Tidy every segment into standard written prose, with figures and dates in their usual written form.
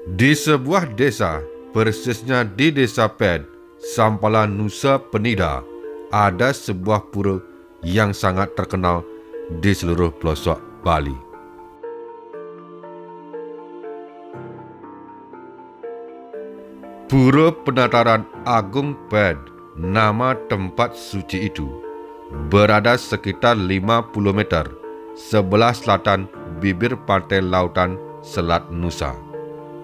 Di sebuah desa, persisnya di Desa Ped, Sampalan, Nusa Penida, ada sebuah pura yang sangat terkenal di seluruh pelosok Bali. Pura Penataran Agung Ped, nama tempat suci itu, berada sekitar 50 meter sebelah selatan bibir pantai lautan Selat Nusa.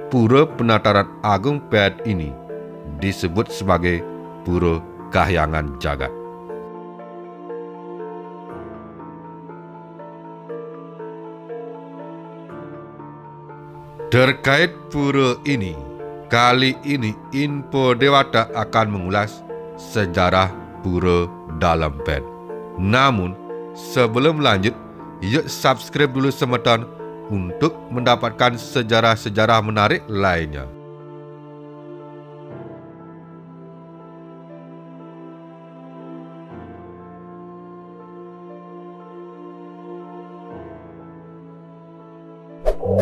Pura Penataran Agung Ped ini disebut sebagai Pura Kahyangan Jagat. Terkait pura ini, kali ini Info Dewata akan mengulas sejarah Pura Dalam Ped. Namun, sebelum lanjut, yuk subscribe dulu semeton untuk mendapatkan sejarah-sejarah menarik lainnya.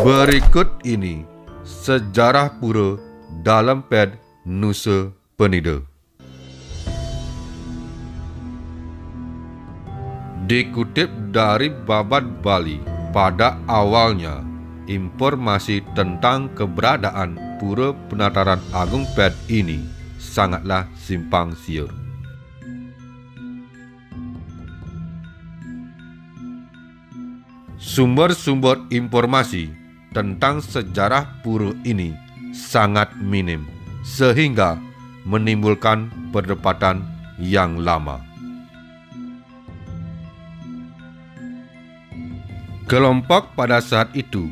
Berikut ini sejarah Pura Dalam Ped Nusa Penida. Dikutip dari Babat Bali, pada awalnya informasi tentang keberadaan Pura Penataran Agung Ped ini sangatlah simpang siur. Sumber-sumber informasi tentang sejarah pura ini sangat minim, sehingga menimbulkan perdebatan yang lama. Kelompok pada saat itu,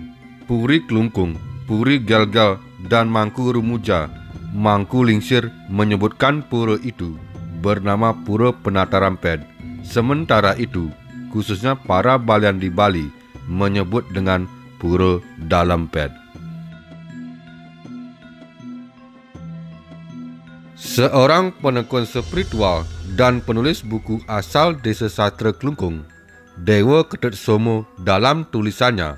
Puri Klungkung, Puri Gelgel, dan Mangku Rumuja, Mangku Lingsir menyebutkan pura itu bernama Pura Penataran Ped. Sementara itu, khususnya para Balian di Bali menyebut dengan Pura Dalam Ped. Seorang penekun spiritual dan penulis buku asal Desa Sastra Klungkung, Dewa Ketut Somo, dalam tulisannya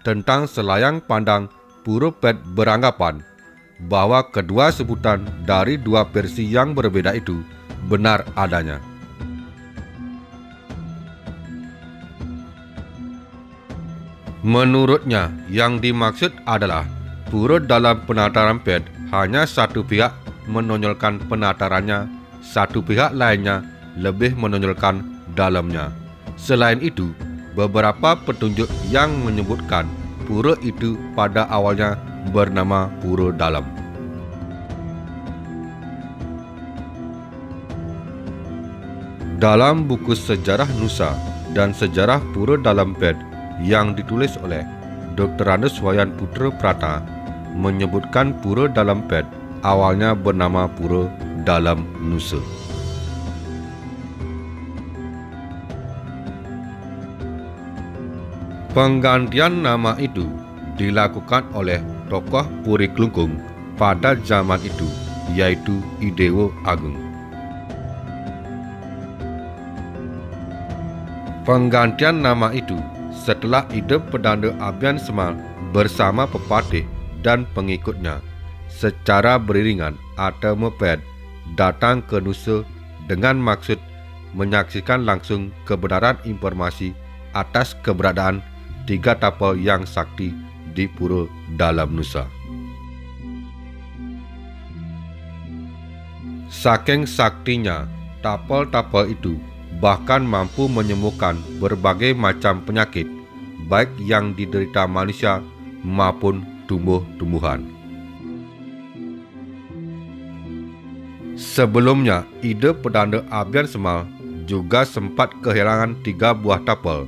tentang selayang pandang Pura Ped beranggapan bahwa kedua sebutan dari dua versi yang berbeda itu benar adanya. Menurutnya, yang dimaksud adalah Pura Dalam Penataran Ped hanya satu pihak menonjolkan penatarannya, satu pihak lainnya lebih menonjolkan dalamnya. Selain itu, beberapa petunjuk yang menyebutkan pura itu pada awalnya bernama Pura Dalam. Dalam buku Sejarah Nusa dan Sejarah Pura Dalam Ped yang ditulis oleh Dr. Andes Wayan Putra Prata menyebutkan Pura Dalam Ped awalnya bernama Pura Dalam Nusa. Penggantian nama itu dilakukan oleh tokoh Puri Klungkung pada zaman itu, yaitu I Dewa Agung. Penggantian nama itu setelah ide Pedanda Abian Semal bersama pepatih dan pengikutnya secara beriringan atau mepet datang ke Nusa dengan maksud menyaksikan langsung kebenaran informasi atas keberadaan tiga tapal yang sakti di Pura Dalam Nusa. Saking saktinya, tapal-tapal itu bahkan mampu menyembuhkan berbagai macam penyakit, baik yang diderita manusia maupun tumbuh-tumbuhan. Sebelumnya, ide Pedanda Abian Semal juga sempat kehilangan 3 buah tapal.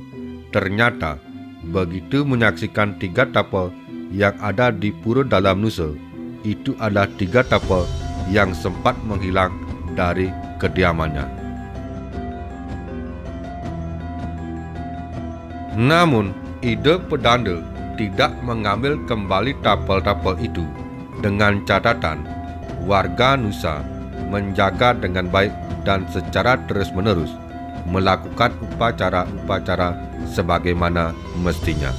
Ternyata, begitu menyaksikan 3 tapal yang ada di Pura Dalam Nusa, itu adalah 3 tapal yang sempat menghilang dari kediamannya. Namun, ide Pedanda tidak mengambil kembali tapal-tapal itu, dengan catatan warga Nusa menjaga dengan baik dan secara terus-menerus melakukan upacara-upacara sebagaimana mestinya.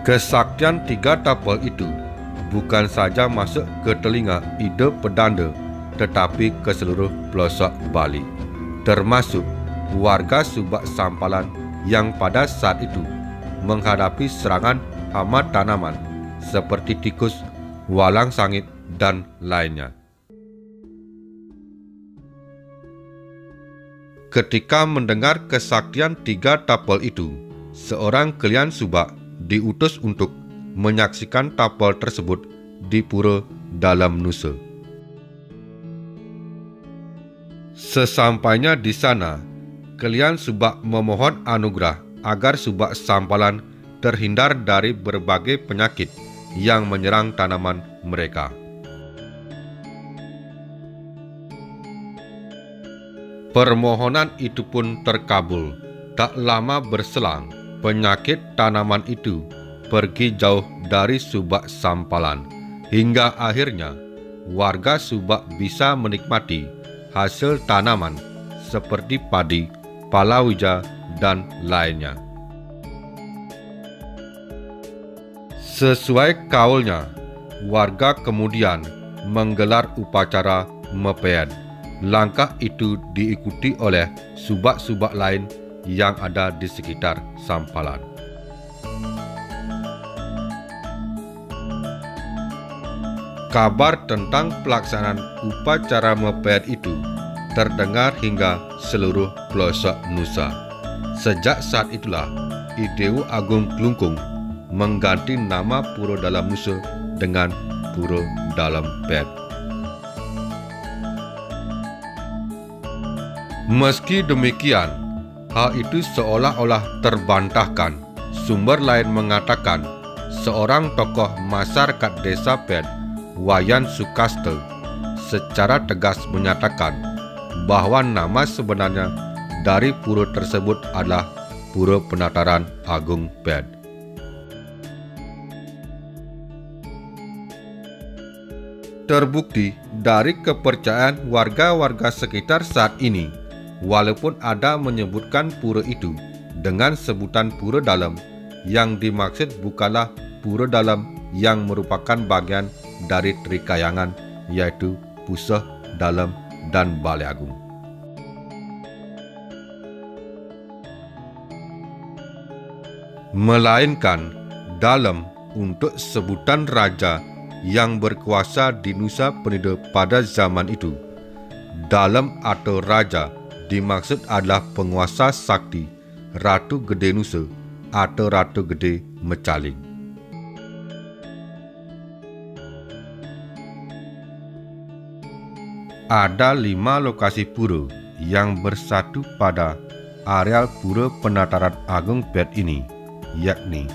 Kesaktian 3 tapal itu bukan saja masuk ke telinga Ide Pedanda, tetapi ke seluruh pelosok Bali, termasuk warga Subak Sampalan yang pada saat itu menghadapi serangan hama tanaman seperti tikus, walang sangit, dan lainnya. Ketika mendengar kesaktian 3 tapal itu, seorang kelian Subak diutus untuk menyaksikan tapal tersebut di pura dalam Nusa. Sesampainya di sana, kelian Subak memohon anugerah agar Subak Sampalan terhindar dari berbagai penyakit yang menyerang tanaman mereka. Permohonan itu pun terkabul. Tak lama berselang, penyakit tanaman itu pergi jauh dari Subak Sampalan, hingga akhirnya warga Subak bisa menikmati hasil tanaman seperti padi, palawija, dan lainnya. Sesuai kaulnya, warga kemudian menggelar upacara meped. Langkah itu diikuti oleh subak-subak lain yang ada di sekitar Sampalan. Kabar tentang pelaksanaan upacara meped itu terdengar hingga seluruh pelosok Nusa. Sejak saat itulah Idewu Agung Klungkung mengganti nama Pura Dalam Nusa dengan Pura Dalam Ped. Meski demikian, hal itu seolah-olah terbantahkan. Sumber lain mengatakan seorang tokoh masyarakat desa Ped, Wayan Sukastel, secara tegas menyatakan bahwa nama sebenarnya dari pura tersebut adalah Pura Penataran Agung Ped. Terbukti dari kepercayaan warga-warga sekitar saat ini, walaupun ada menyebutkan pura itu dengan sebutan Pura Dalam, yang dimaksud bukanlah Pura Dalam yang merupakan bagian dari Trikayangan, yaitu Puseh, Dalam, dan Balai Agung. Melainkan Dalam untuk sebutan raja yang berkuasa di Nusa Penida pada zaman itu. Dalam atau raja dimaksud adalah penguasa sakti Ratu Gede Nusa atau Ratu Gede Mecaling. Ada 5 lokasi pura yang bersatu pada areal Pura Penataran Agung Ped ini, yakni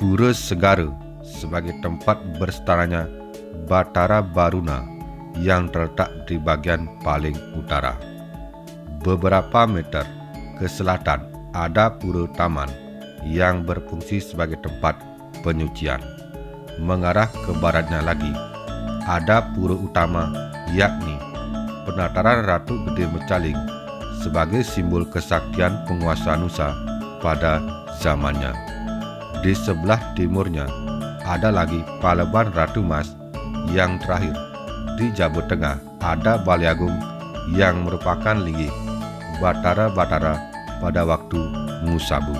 Pura Segara sebagai tempat bersetaranya Batara Baruna yang terletak di bagian paling utara. Beberapa meter ke selatan ada Pura Taman yang berfungsi sebagai tempat penyucian. Mengarah ke baratnya lagi ada Pura Utama, yakni Penataran Ratu Gede Mecaling sebagai simbol kesaktian penguasa Nusa pada zamannya. Di sebelah timurnya ada lagi Paleban Ratu Mas. Yang terakhir, di Jawa Tengah ada Balai Agung yang merupakan linggih Batara-Batara pada waktu Musabu.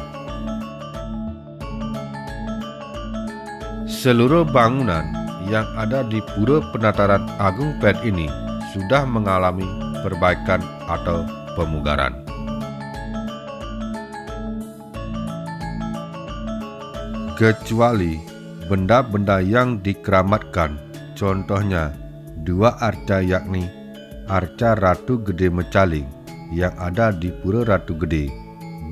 Seluruh bangunan yang ada di Pura Penataran Agung Ped ini sudah mengalami perbaikan atau pemugaran. Kecuali benda-benda yang dikeramatkan, contohnya 2 arca, yakni arca Ratu Gede Mecaling yang ada di Pura Ratu Gede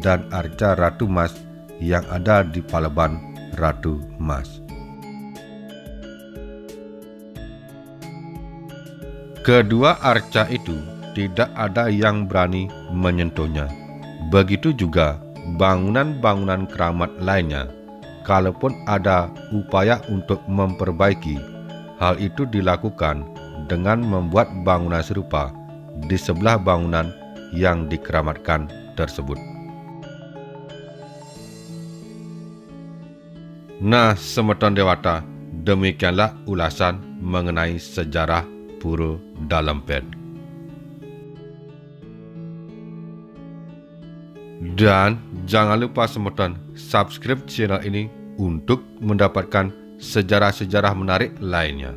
dan arca Ratu Mas yang ada di Paleban Ratu Mas. Kedua arca itu tidak ada yang berani menyentuhnya. Begitu juga bangunan-bangunan keramat lainnya. Kalaupun ada upaya untuk memperbaiki, hal itu dilakukan dengan membuat bangunan serupa di sebelah bangunan yang dikeramatkan tersebut. Nah, semeton dewata, demikianlah ulasan mengenai sejarah Pura Dalempet. Dan jangan lupa semeton subscribe channel ini untuk mendapatkan sejarah-sejarah menarik lainnya.